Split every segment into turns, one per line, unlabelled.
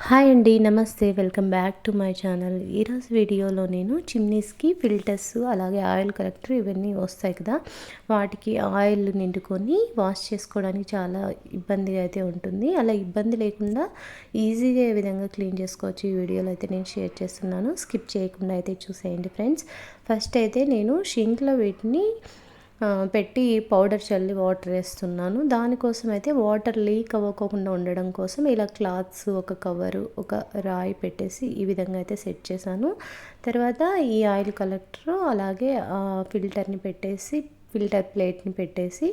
Hi అండి, నమస్తే. Welcome back to my channel. ఈరోజు వీడియోలో నేను చిమ్నీస్కి ఫిల్టర్స్ అలాగే ఆయిల్ కలెక్టర్ ఇవన్నీ వస్తాయి కదా, వాటికి ఆయిల్ నిండుకొని వాష్ చేసుకోవడానికి చాలా ఇబ్బందిగా అయితే ఉంటుంది. అలా ఇబ్బంది లేకుండా ఈజీగా ఏ విధంగా క్లీన్ చేసుకోవచ్చు ఈ వీడియోలో అయితే నేను షేర్ చేస్తున్నాను. స్కిప్ చేయకుండా అయితే చూసేయండి ఫ్రెండ్స్. ఫస్ట్ అయితే నేను షింక్లో వీటిని పెట్టి పౌడర్ చల్లి వాటర్ వేస్తున్నాను. దానికోసం అయితే వాటర్ లీక్ అవ్వకుండా ఉండడం కోసం ఇలా క్లాత్స్, ఒక కవరు, ఒక రాయి పెట్టేసి ఈ విధంగా అయితే సెట్ చేశాను. తర్వాత ఈ ఆయిల్ కలెక్టర్ అలాగే ఫిల్టర్ని పెట్టేసి, ఫిల్టర్ ప్లేట్ని పెట్టేసి,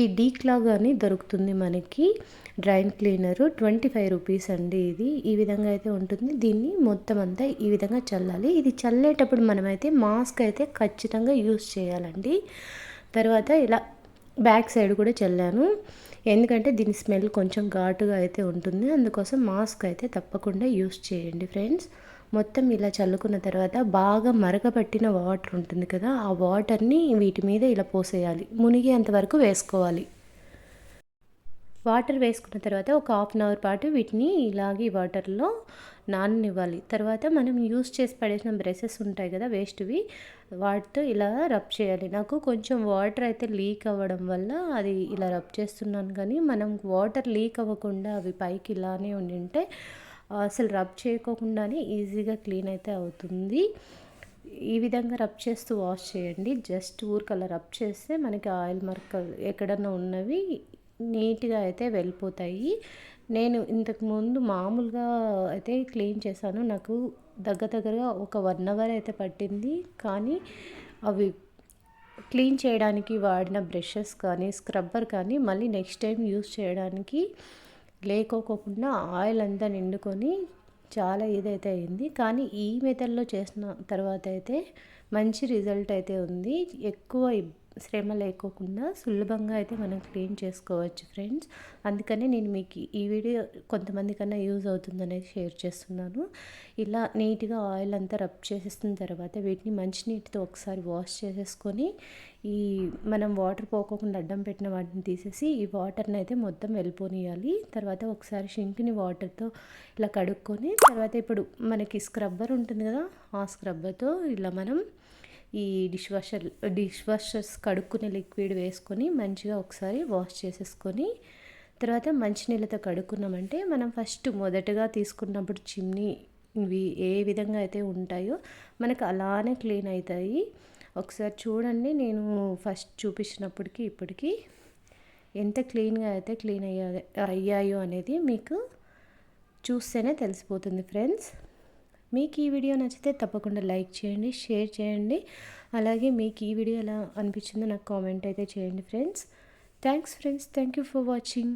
ఈ డీక్లాగ్ అని దొరుకుతుంది మనకి డ్రైన్ క్లీనరు, 25 రూపీస్ అండి ఇది. ఈ విధంగా అయితే ఉంటుంది. దీన్ని మొత్తం అంతా ఈ విధంగా చల్లాలి. ఇది చల్లేటప్పుడు మనమైతే మాస్క్ అయితే ఖచ్చితంగా యూస్ చేయాలండి. తర్వాత ఇలా బ్యాక్ సైడ్ కూడా చల్లాను, ఎందుకంటే దీని స్మెల్ కొంచెం ఘాటుగా అయితే ఉంటుంది. అందుకోసం మాస్క్ అయితే తప్పకుండా యూస్ చేయండి ఫ్రెండ్స్. మొత్తం ఇలా చల్లుకున్న తర్వాత బాగా మరగబట్టిన వాటర్ ఉంటుంది కదా, ఆ వాటర్ని వీటి మీద ఇలా పోసేయాలి. మునిగేంత వరకు వేసుకోవాలి. వాటర్ వేసుకున్న తర్వాత ఒక హాఫ్ అన్ అవర్ పాటు వీటిని ఇలాగే వాటర్లో నాననివ్వాలి. తర్వాత మనం యూస్ చేసి పడేసిన బ్రషెస్ ఉంటాయి కదా వేస్ట్వి, వాటితో ఇలా రబ్ చేయాలి. నాకు కొంచెం వాటర్ అయితే లీక్ అవ్వడం వల్ల అది ఇలా రబ్ చేస్తున్నాను, కానీ మనం వాటర్ లీక్ అవ్వకుండా అవి పైకి ఇలానే ఉండింటే అసలు రబ్ చేయకోకుండానే ఈజీగా క్లీన్ అయితే అవుతుంది. ఈ విధంగా రబ్ చేస్తూ వాష్ చేయండి. జస్ట్ ఊరికలా రబ్ చేస్తే మనకి ఆయిల్ మరకలు ఎక్కడన్నా ఉన్నవి నీట్గా అయితే వెళ్ళిపోతాయి. నేను ఇంతకుముందు మామూలుగా అయితే క్లీన్ చేశాను. నాకు దగ్గరగా ఒక 1 అవర్ అయితే పట్టింది. కానీ అవి క్లీన్ చేయడానికి వాడిన బ్రషెస్ కానీ, స్క్రబ్బర్ కానీ మళ్ళీ నెక్స్ట్ టైం యూస్ చేయడానికి లేకోకుండా ఆయిల్ అంతా నిండుకొని చాలా ఇదైతే అయింది. కానీ ఈ మెథడ్లో చేసిన తర్వాత అయితే మంచి రిజల్ట్ అయితే ఉంది. ఎక్కువ శ్రమ లేకోకుండా సులభంగా అయితే మనం క్లీన్ చేసుకోవచ్చు ఫ్రెండ్స్. అందుకని నేను మీకు ఈ వీడియో కొంతమంది కన్నా యూజ్ అవుతుందనేది షేర్ చేస్తున్నాను. ఇలా నీట్గా ఆయిల్ అంతా రబ్ చేసేసిన తర్వాత వీటిని మంచినీటితో ఒకసారి వాష్ చేసేసుకొని, ఈ మనం వాటర్ పోకోకుండా అడ్డం పెట్టిన వాటిని తీసేసి ఈ వాటర్ని అయితే మొత్తం వెళ్ళిపోనియాలి. తర్వాత ఒకసారి షింక్ని వాటర్తో ఇలా కడుక్కొని, తర్వాత ఇప్పుడు మనకి స్క్రబ్బర్ ఉంటుంది కదా, ఆ స్క్రబ్బర్తో ఇలా మనం ఈ డిష్ వాషర్స్ కడుక్కునే లిక్విడ్ వేసుకొని మంచిగా ఒకసారి వాష్ చేసేసుకొని, తర్వాత మంచినీళ్ళతో కడుక్కున్నామంటే మనం ఫస్ట్ మొదటగా తీసుకున్నప్పుడు చిమ్నీ ఇవి ఏ విధంగా అయితే ఉంటాయో మనకు అలానే క్లీన్ అవుతాయి. ఒకసారి చూడండి, నేను ఫస్ట్ చూపించినప్పటికీ ఇప్పటికీ ఎంత క్లీన్గా అయితే అయ్యాయో అనేది మీకు చూస్తేనే తెలిసిపోతుంది ఫ్రెండ్స్. మీకు ఈ వీడియో నచ్చితే తప్పకుండా లైక్ చేయండి, షేర్ చేయండి. అలాగే మీకు ఈ వీడియో ఎలా అనిపించిందో నాకు కామెంట్ అయితే చేయండి friends. Thanks friends. Thank you for watching.